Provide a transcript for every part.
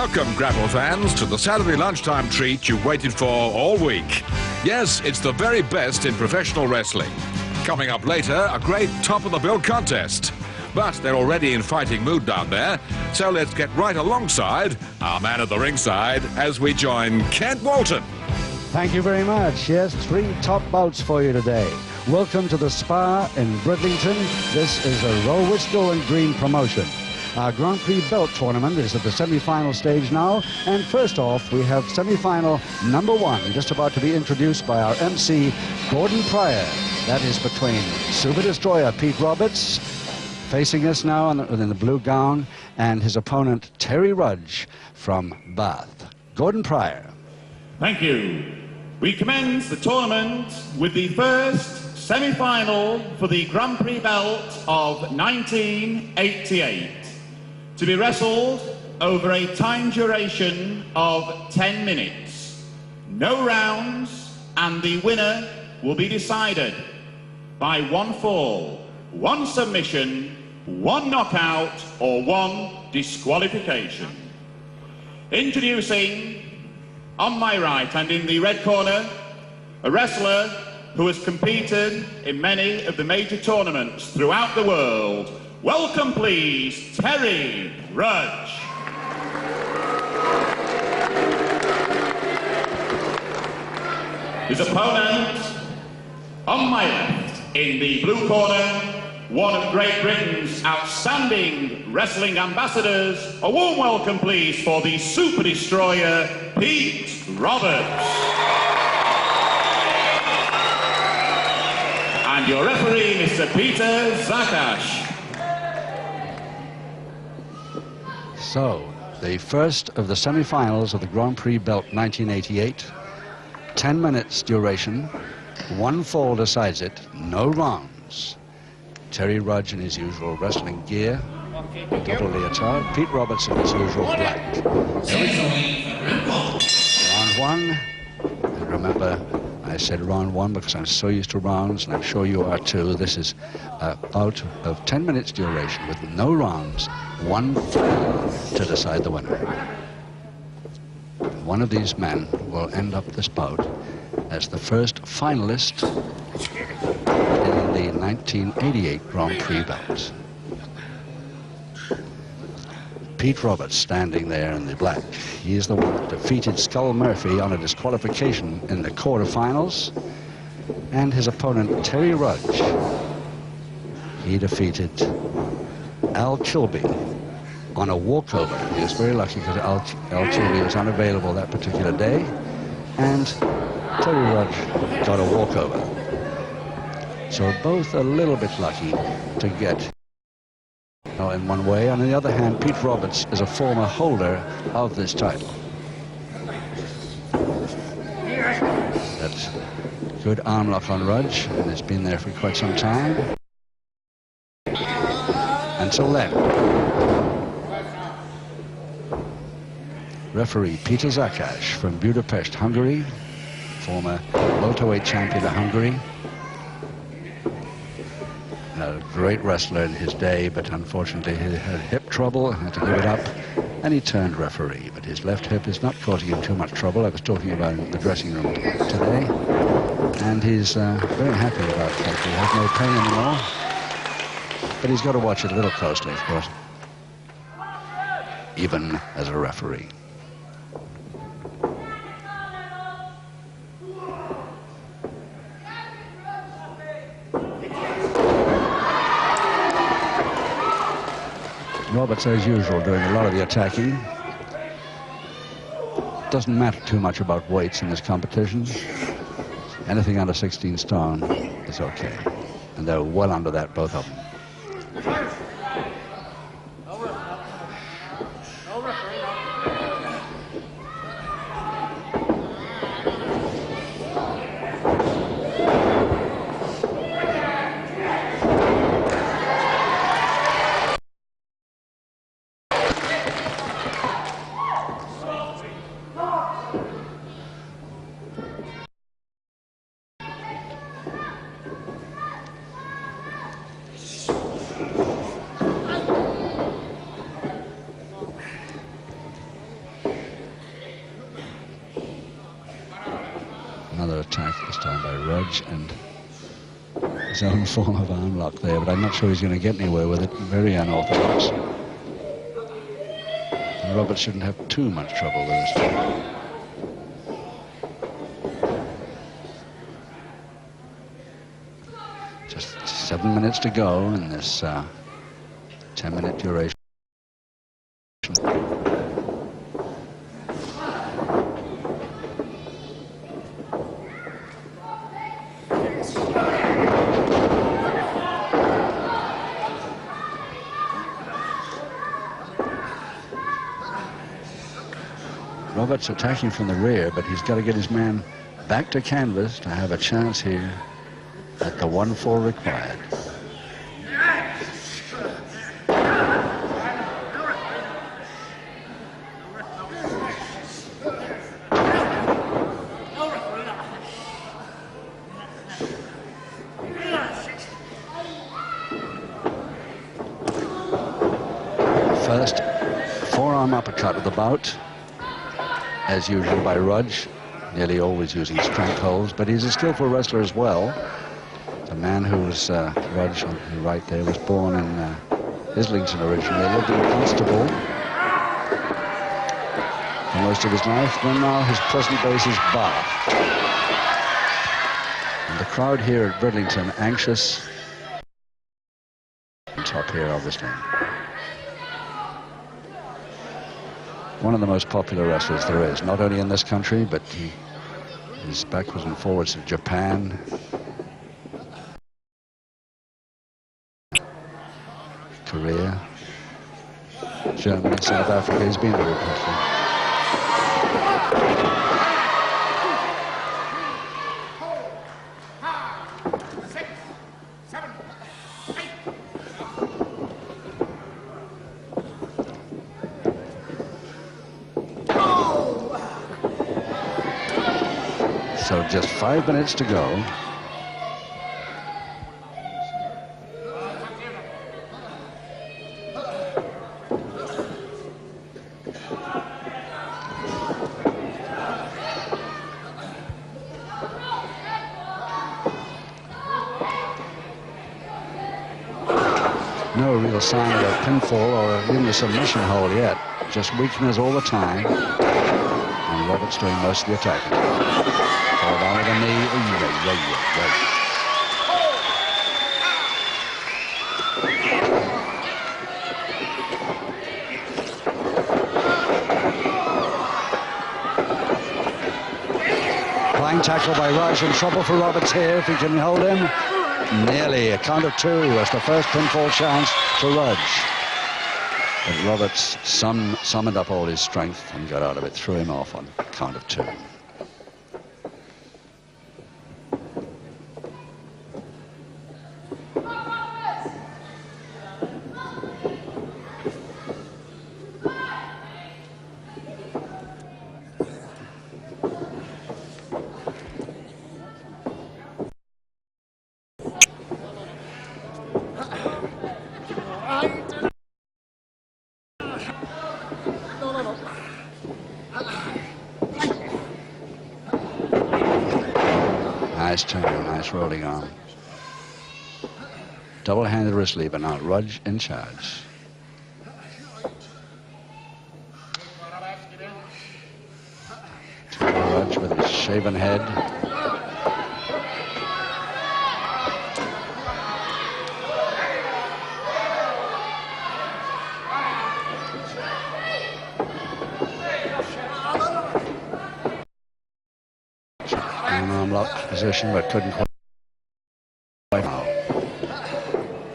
Welcome, grapple fans, to the Saturday lunchtime treat you've waited for all week. Yes, it's the very best in professional wrestling. Coming up later, a great top-of-the-bill contest. But they're already in fighting mood down there, so let's get right alongside our man at the ringside as we join Kent Walton. Thank you very much. Yes, 3 top bouts for you today. Welcome to the Spa in Bridlington. This is a Rudge and Green promotion. Our Grand Prix belt tournament is at the semi-final stage now, and first off we have semi-final number 1 just about to be introduced by our MC Gordon Pryor. That is between Super Destroyer Pete Roberts, facing us now in the blue gown, and his opponent Terry Rudge from Bath. Gordon Pryor. Thank you. We commence the tournament with the first semi-final for the Grand Prix belt of 1988. To be wrestled over a time duration of 10 minutes. No rounds, and the winner will be decided by 1 fall, 1 submission, 1 knockout, or 1 disqualification. Introducing, on my right and in the red corner, a wrestler who has competed in many of the major tournaments throughout the world. Welcome, please, Terry Rudge. His opponent, on my left, in the blue corner, one of Great Britain's outstanding wrestling ambassadors. A warm welcome, please, for the Super Destroyer, Pete Roberts. And your referee, Mr. Peter Zakash. So, the first of the semi-finals of the Grand Prix belt 1988. 10 minutes duration. 1 fall decides it. No rounds. Terry Rudge in his usual wrestling gear. Double leotard. Pete Roberts in his usual black. Round 1. And remember, I said round 1 because I'm so used to rounds, and I'm sure you are too. This is a bout of 10 minutes duration with no rounds. 1 fall to decide the winner. One of these men will end up this bout as the first finalist in the 1988 Grand Prix belt. Pete Roberts standing there in the black. He is the one that defeated Skull Murphy on a disqualification in the quarterfinals. And his opponent, Terry Rudge, he defeated Al Kilby on a walkover. He was very lucky because Al Kilby was unavailable that particular day, and Terry Rudge got a walkover. So both a little bit lucky to get in one way. On the other hand, Pete Roberts is a former holder of this title. That's good arm lock on Rudge, and it's been there for quite some time. Until then, referee Peter Zakash from Budapest, Hungary, former welterweight champion of Hungary. A great wrestler in his day, but unfortunately he had hip trouble, had to give it up, and he turned referee. But his left hip is not causing him too much trouble. I was talking about it in the dressing room today, and he's very happy about that. He has no pain anymore, but he's got to watch it a little closely, of course, even as a referee. Roberts, as usual, doing a lot of the attacking. Doesn't matter too much about weights in this competition. Anything under 16 stone is okay. And they're well under that, both of them. Another attack, this time by Rudge, and his own form of arm lock there, but I'm not sure he's going to get anywhere with it. Very unorthodox. And Roberts shouldn't have too much trouble with this. Just 7 minutes to go in this 10-minute duration. Roberts attacking from the rear, but he's got to get his man back to canvas to have a chance here at the 1-4 required. First forearm uppercut of the bout, as usual by Rudge, nearly always using strength holds, but he's a skillful wrestler as well. The man who was Rudge on the right there was born in Islington originally, lived in Constable for most of his life, then now his present base is Bath. And the crowd here at Bridlington anxious. Top here, obviously. One of the most popular wrestlers there is, not only in this country, but he's backwards and forwards to Japan, Korea, Germany, South Africa. He's been very popular. So just 5 minutes to go. No real sign of a pinfall or even a submission hold yet. Just weakness all the time. And Roberts doing most of the attacking. Fall down with a knee. Flying tackle by Rudge, in trouble for Roberts here if he can hold him. Nearly a count of 2 as the first pinfall chance to Rudge. But Roberts summoned up all his strength and got out of it, threw him off on count of 2. Nice turn, nice rolling arm. Double-handed wrist lever now. Rudge in charge. Rudge with his shaven head. Arm lock position, but couldn't quite.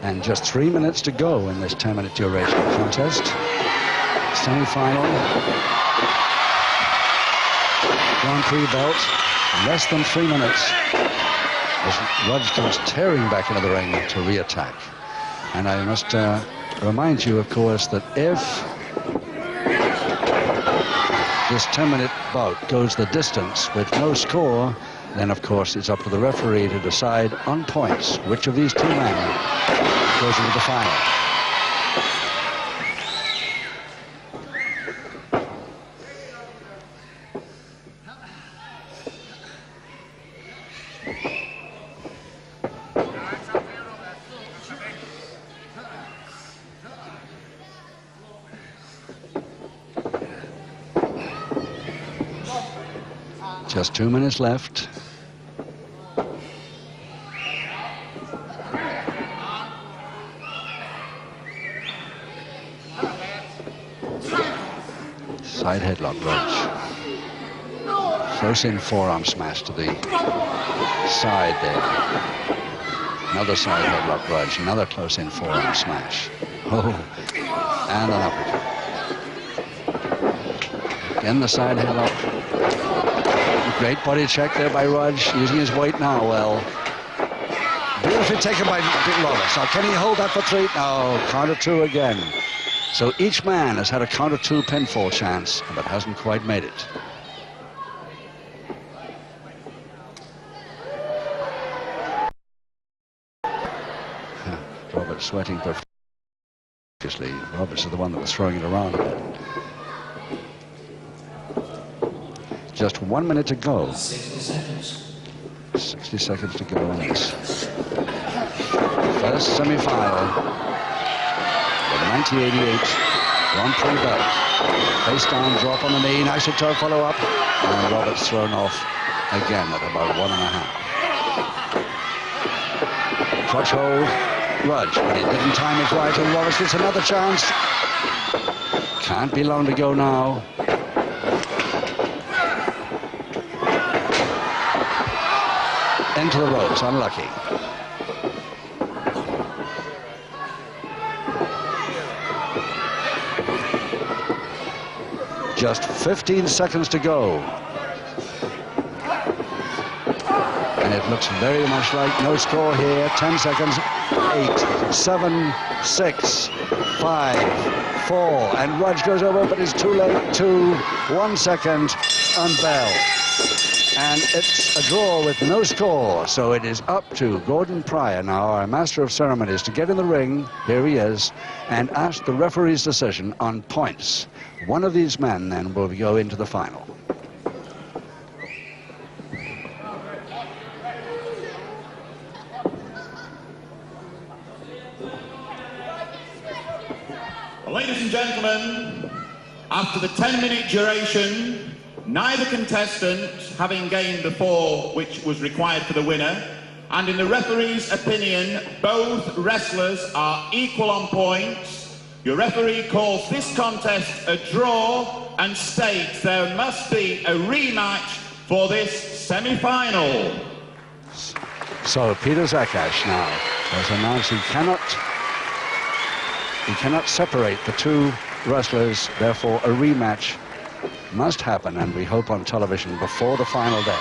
And just 3 minutes to go in this 10-minute duration contest. Semi-final. Grand Prix belt. Less than 3 minutes. As Rudge comes tearing back into the ring to re-attack. And I must remind you, of course, that if this 10-minute bout goes the distance with no score, then of course it's up to the referee to decide on points which of these two men goes into the final. Just 2 minutes left. Side headlock, Rudge. Close in forearm smash to the side there. Another side headlock, Rudge. Another close in forearm smash. Oh, and an uppercut. Again, the side headlock. Great body check there by Rudge, using his weight now well. Beautifully taken by Roberts. Now, can he hold that for 3? No, counter 2 again. So each man has had a counter 2 pinfall chance, but hasn't quite made it. Roberts sweating profusely. Roberts is the one that was throwing it around a bit. Just 1 minute to go. 60 seconds. 60 seconds to go in this first semi-final. The 1988 Grand Prix belt. Face down, drop on the knee, nice toe follow-up, and Roberts thrown off again at about 1.5. Crotch hold, Rudge, but he didn't time it right, and Roberts gets another chance. Can't be long to go now. Into the ropes, unlucky. Just 15 seconds to go. And it looks very much like no score here. 10 seconds. 8, 7, 6, 5, 4. And Rudge goes over, but it's too late. 2, 1 second, and bell. And it's a draw with no score. So it is up to Gordon Pryor now, our master of ceremonies, to get in the ring. Here he is, and ask the referee's decision on points. One of these men then will go into the final. Well, ladies and gentlemen, after the 10-minute duration, neither contestant having gained the 4 which was required for the winner, and in the referee's opinion, both wrestlers are equal on points. Your referee calls this contest a draw and states there must be a rematch for this semi-final. So Peter Zakash now has announced he cannot separate the 2 wrestlers, therefore a rematch must happen, and we hope on television before the final day.